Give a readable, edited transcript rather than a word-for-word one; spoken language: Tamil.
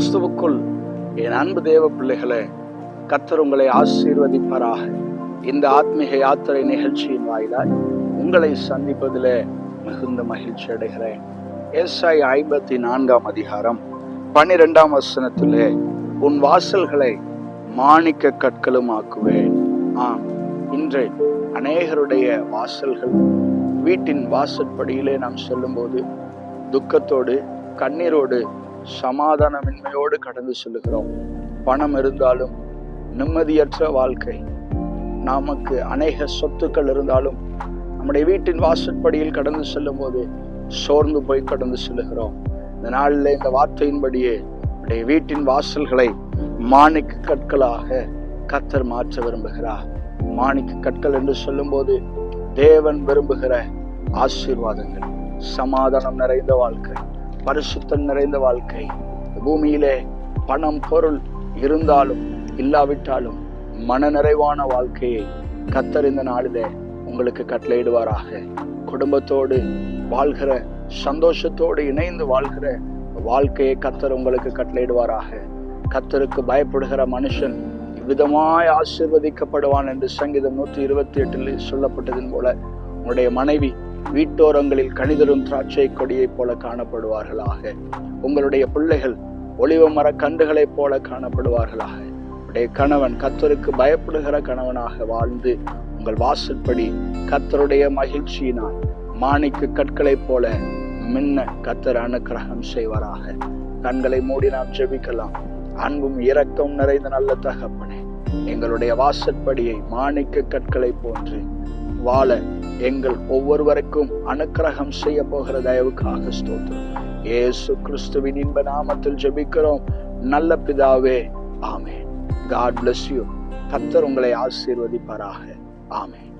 கிறிஸ்துவுக்குள் என் அன்பு தேவ பிள்ளைகளே, கர்த்தர் உங்களை ஆசீர்வதிப்பாராக. இந்த ஆத்மீக யாத்திரை நிகழ்ச்சியின் வாயிலாய் உங்களை சந்திப்பதிலே மிகுந்த மகிழ்ச்சி அடைகிறேன். ஏசாயா 54 அதிகாரம் 12 வசனத்திலே, உன் வாசல்களை மாணிக்க கற்களும் ஆக்குவேன். ஆம், இன்று அநேகருடைய வாசல்கள், வீட்டின் வாசற்படியிலே நாம் செல்லும்போது துக்கத்தோடு, கண்ணீரோடு, சமாதானமின்மையோடு கடந்து செல்லுகிறோம். பணம் இருந்தாலும் நிம்மதியற்ற வாழ்க்கை, நமக்கு அநேக சொத்துக்கள் இருந்தாலும் நம்முடைய வீட்டின் வாசற்படியில் கடந்து செல்லும் போது சோர்ந்து போய் கடந்து செல்லுகிறோம். இந்த நாளில் இந்த வார்த்தையின்படியே நம்முடைய வீட்டின் வாசல்களை மாணிக்க கற்களாக கர்த்தர் மாற்ற விரும்புகிறார். மாணிக்க கற்கள் என்று சொல்லும் போது தேவன் விரும்புகிற ஆசீர்வாதங்கள், சமாதானம் நிறைந்த வாழ்க்கை, பரிசுத்தம் நிறைந்த வாழ்க்கை. பூமியிலே பணம் பொருள் இருந்தாலும் இல்லாவிட்டாலும் மனநிறைவான வாழ்க்கையை கர்த்தர் இந்த நாளிலே உங்களுக்கு கட்டளையிடுவாராக. குடும்பத்தோடு வாழ்கிற, சந்தோஷத்தோடு இணைந்து வாழ்கிற வாழ்க்கையை கர்த்தர் உங்களுக்கு கட்டளையிடுவாராக. கர்த்தருக்கு பயப்படுகிற மனுஷன் இவ்விதமாய் ஆசீர்வதிக்கப்படுவான் என்று சங்கீதம் 128 சொல்லப்பட்டதின் போல உங்களுடைய மனைவி வீட்டோரங்களில் கனிதரும் திராட்சை கொடியை போல காணப்படுவார்களாக. உங்களுடைய பிள்ளைகள் ஒலிவ மர கன்றுகளைப் போல காணப்படுவார்களாக. உங்களுடைய கணவன் கர்த்தருக்கு பயப்படுகிற கணவனாக வாழ்ந்து உங்கள் வாசற்படி கர்த்தருடைய மகிழ்ச்சியினால் மாணிக்க கற்களைப் போல மின்ன கர்த்தர் அனுக்கிரகம் செய்வாராக. கண்களை மூடி நாம் ஜெபிக்கலாம். அன்பும் இரக்கம் நிறைந்த நல்ல தகப்பனே, எங்களுடைய வாசற்படியை மாணிக்க கற்களை போன்று வாழ எங்கள் ஒவ்வொருவருக்கும் அனுக்கிரகம் செய்ய போகிற தயவுக்காக ஸ்தோத்திரம். இயேசு கிறிஸ்துவின் இன்ப நாமத்தில் ஜெபிக்கிறோம் நல்ல பிதாவே, ஆமென். God bless you. கர்த்தர் உங்களை ஆசீர்வதிப்பாராக. ஆமென்.